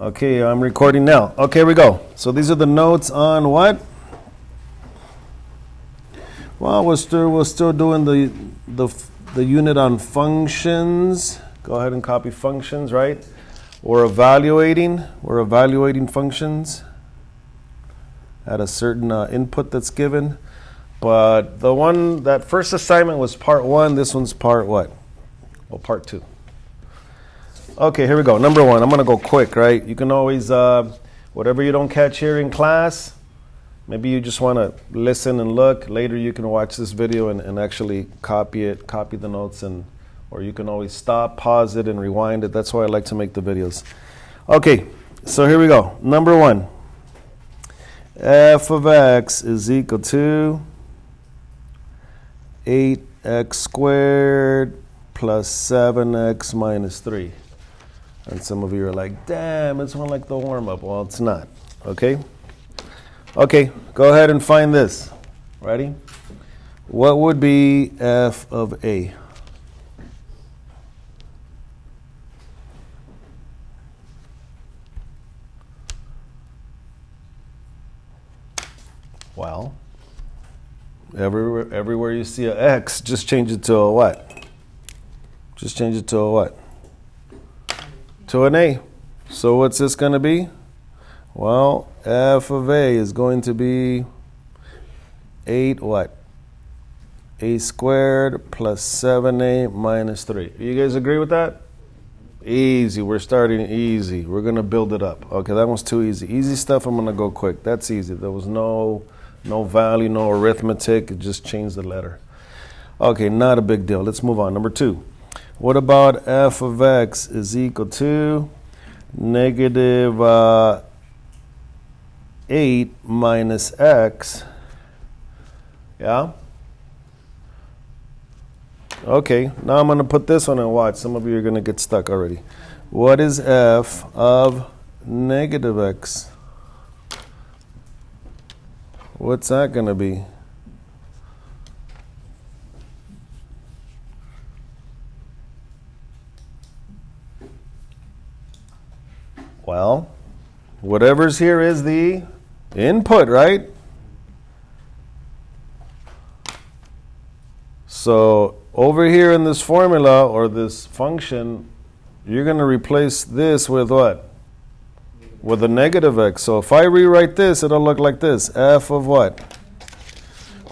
Okay, I'm recording now. Okay, here we go. So these are the notes on what? Well, we're still doing the unit on functions. Go ahead and copy functions, right? We're evaluating functions at a certain input that's given. But that first assignment was part 1. This one's part what? Well, part 2. Okay, here we go. Number 1. I'm going to go quick, right? You can always, whatever you don't catch here in class, maybe you just want to listen and look. Later you can watch this video and actually copy the notes, or you can always stop, pause it, and rewind it. That's why I like to make the videos. Okay, so here we go. Number 1. F of x is equal to 8x squared plus 7x minus 3. And some of you are like, damn, it's one like the warm-up. Well, it's not, okay? Okay, go ahead and find this. Ready? What would be f of a? Well, everywhere you see an x, just change it to a what? Just change it to a what? To an a. So what's this going to be? Well, f of a is going to be 8 what? A squared plus 7a minus 3. You guys agree with that? Easy. We're starting easy. We're going to build it up. Okay, that one's too easy. Easy stuff, I'm going to go quick. That's easy. There was no value, no arithmetic. It just changed the letter. Okay, not a big deal. Let's move on. Number 2. What about f of x is equal to negative 8 minus x? Yeah? Okay, now I'm going to put this one and watch. Some of you are going to get stuck already. What is f of negative x? What's that going to be? Well, whatever's here is the input, right? So over here in this formula or this function, you're going to replace this with what? With a negative x. So if I rewrite this, it'll look like this. F of what?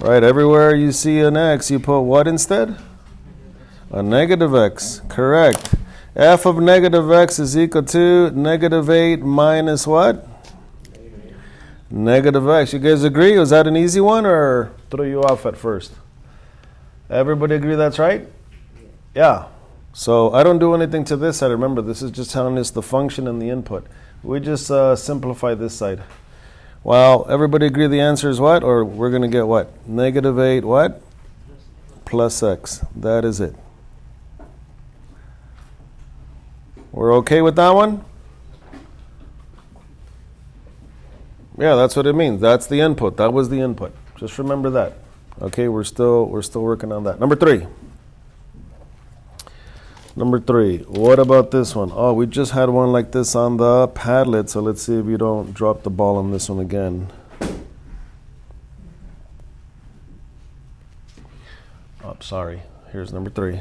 Right, everywhere you see an x, you put what instead? A negative x. Correct. F of negative x is equal to negative 8 minus what? Negative x. You guys agree? Was that an easy one or throw you off at first? Everybody agree that's right? Yeah. So I don't do anything to this side. Remember, this is just telling us the function and the input. We just simplify this side. Well, everybody agree the answer is what? Or we're going to get what? Negative 8 what? Plus x. That is it. We're okay with that one? Yeah, that's what it means. That's the input. That was the input. Just remember that. Okay, we're still working on that. Number 3. Number 3. What about this one? Oh, we just had one like this on the Padlet, so let's see if you don't drop the ball on this one again. Oh, sorry. Here's number 3.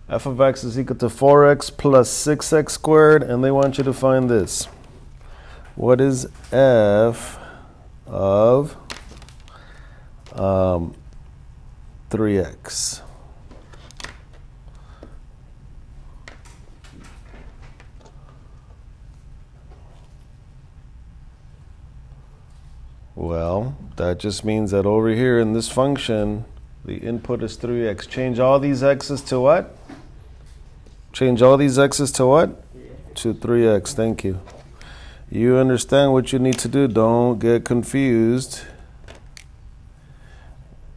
F of x is equal to 4x plus 6x squared, and they want you to find this. What is f of 3x? Well, that just means that over here in this function, the input is 3x. Change all these x's to what? Change all these x's to what? To 3x. Thank you. You understand what you need to do. Don't get confused.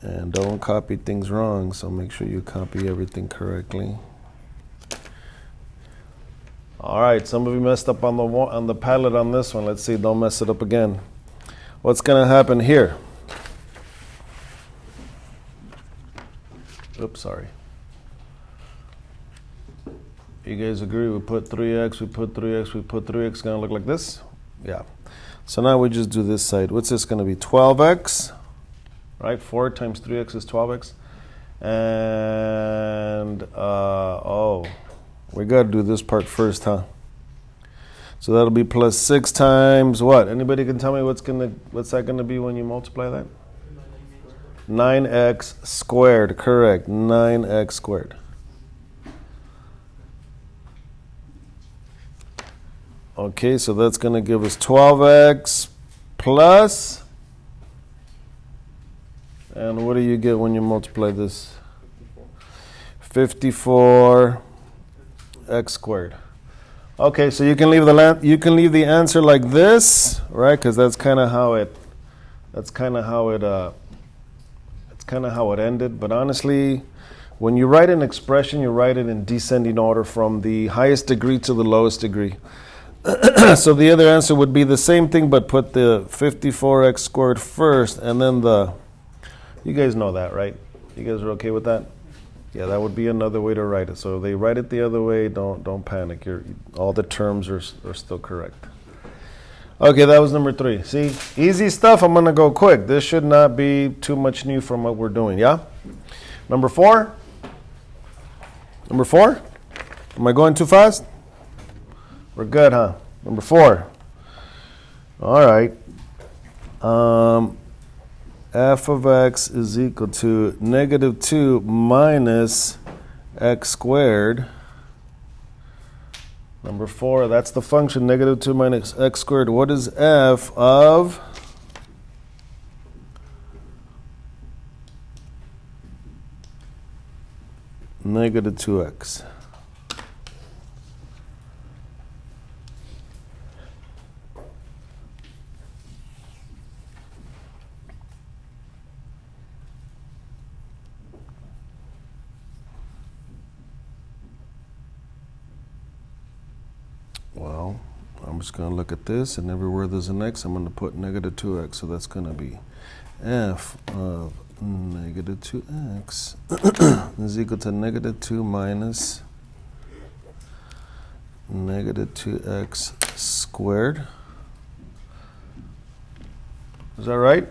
And don't copy things wrong. So make sure you copy everything correctly. All right. Some of you messed up on the Padlet on this one. Let's see. Don't mess it up again. What's going to happen here? Oops, sorry. You guys agree? We put 3x, we put 3x, we put 3x. Gonna look like this? Yeah. So now we just do this side. What's this gonna be? 12x, right? 4 times 3x is 12x. And, we gotta do this part first, huh? So that'll be plus 6 times what? Anybody can tell me what's that gonna be when you multiply that? 9x squared, correct. 9x squared. Okay, so that's going to give us 12x plus, and what do you get when you multiply this? 54x squared. Okay, so you can leave the answer like this, right? Because that's kind of how it ended. But honestly, when you write an expression, you write it in descending order from the highest degree to the lowest degree. So the other answer would be the same thing, but put the 54x squared first, and then you guys know that, right? You guys are okay with that? Yeah, that would be another way to write it. So if they write it the other way, don't panic. All the terms are still correct. Okay, that was number 3. See, easy stuff. I'm gonna go quick. This should not be too much new from what we're doing. Yeah. Number 4. Number 4. Am I going too fast? We're good, huh? Number 4. All right. F of x is equal to negative 2 minus x squared. Number 4, that's the function, negative 2 minus x squared. What is f of negative 2x? Well, I'm just going to look at this, and everywhere there's an x, I'm going to put negative 2x. So that's going to be f of negative 2x is equal to negative 2 minus negative 2x squared. Is that right?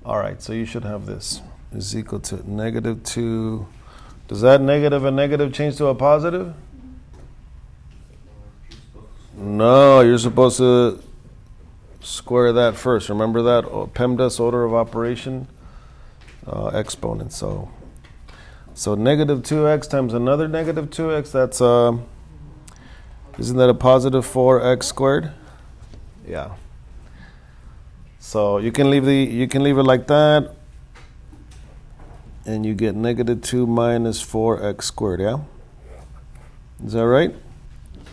All right, so you should have this is equal to negative 2. Does that negative and negative change to a positive? No, you're supposed to square that first. Remember that? PEMDAS, order of operation, exponent. So negative 2x times another negative 2x, that's, isn't that a positive 4x squared? Yeah. So you can leave it like that, and you get negative 2 minus 4x squared, yeah? Is that right?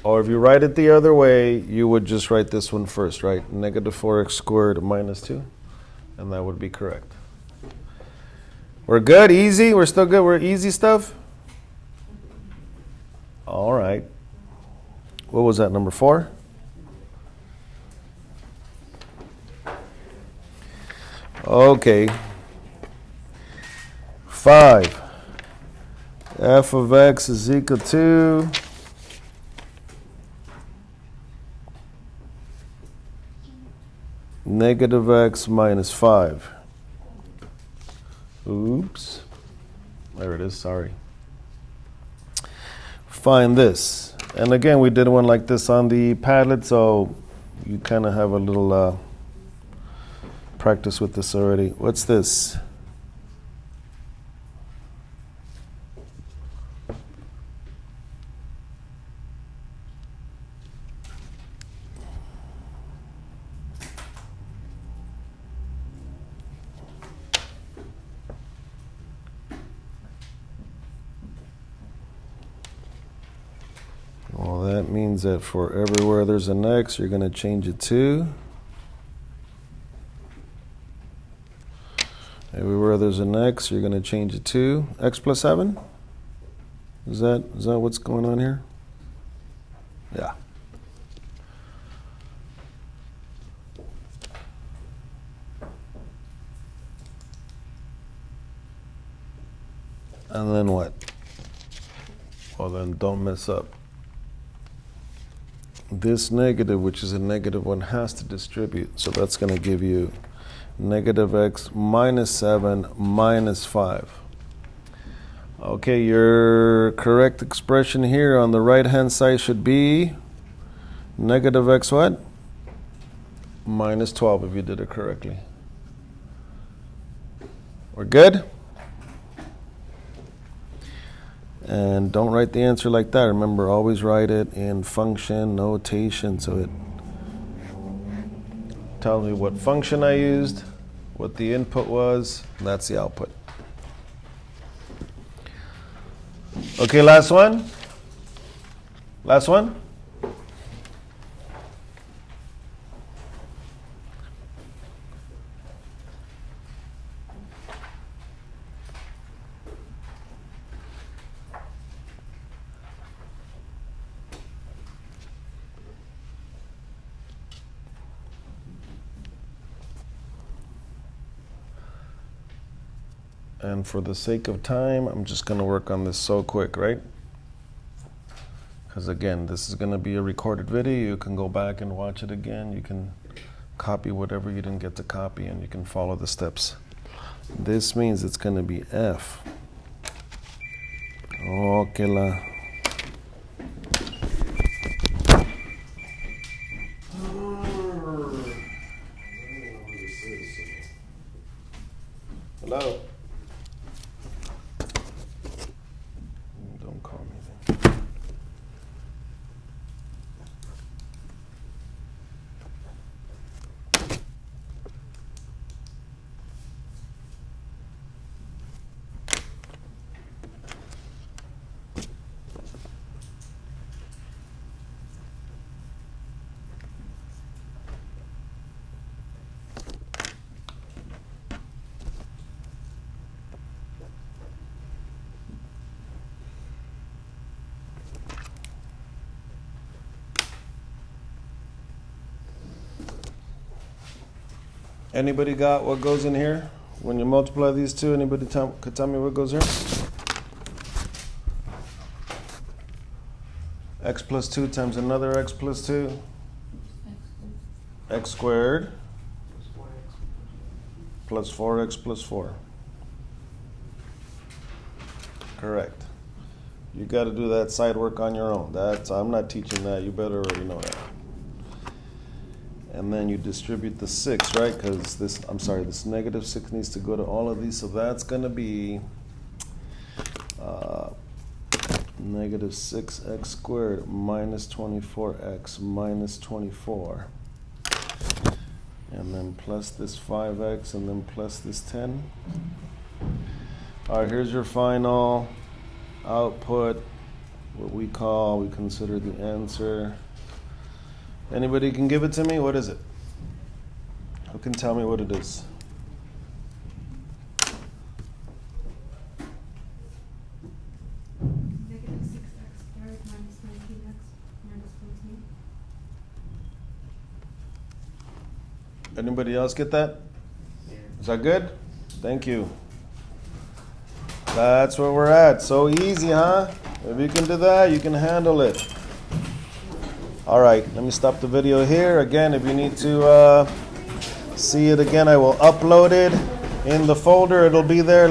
Or if you write it the other way, you would just write this one first, right? Negative 4x squared minus 2, and that would be correct. We're good? Easy? We're still good? We're easy stuff? All right. What was that, number 4? Okay. 5. F of x is equal to negative x minus 5. Oops. There it is, sorry. Find this. And again, we did one like this on the Padlet, so you kind of have a little practice with this already. What's this? Well, that means that for everywhere there's an x, you're going to change it to. Everywhere there's an x, you're going to change it to x plus 7? Is that what's going on here? Yeah. And then what? Well, then don't mess up. This negative, which is a negative one, has to distribute. So that's going to give you negative x minus 7 minus 5. Okay, your correct expression here on the right-hand side should be negative x what? Minus 12 if you did it correctly. We're good? And don't write the answer like that. Remember, always write it in function notation so it tells me what function I used, what the input was, and that's the output. Okay, last one. Last one. And for the sake of time, I'm just going to work on this so quick, right? Because again, this is going to be a recorded video. You can go back and watch it again. You can copy whatever you didn't get to copy, and you can follow the steps. This means it's going to be F. Okay, la. Hello? Don't call me then. Anybody got what goes in here? When you multiply these two, anybody could tell me what goes here? X plus 2 times another x plus 2. X squared plus 4x plus 4. Correct. You got to do that side work on your own. I'm not teaching that. You better already know that. And then you distribute the 6, right? Because this negative 6 needs to go to all of these. So that's going to be negative 6x squared minus 24x minus 24. And then plus this 5x and then plus this 10. All right, here's your final output, what we consider the answer. Anybody can give it to me? What is it? Who can tell me what it is? Negative 6x squared minus 19x minus 14. Anybody else get that? Yeah. Is that good? Thank you. That's where we're at. So easy, huh? If you can do that, you can handle it. All right, let me stop the video here. Again, if you need to see it again, I will upload it in the folder. It'll be there.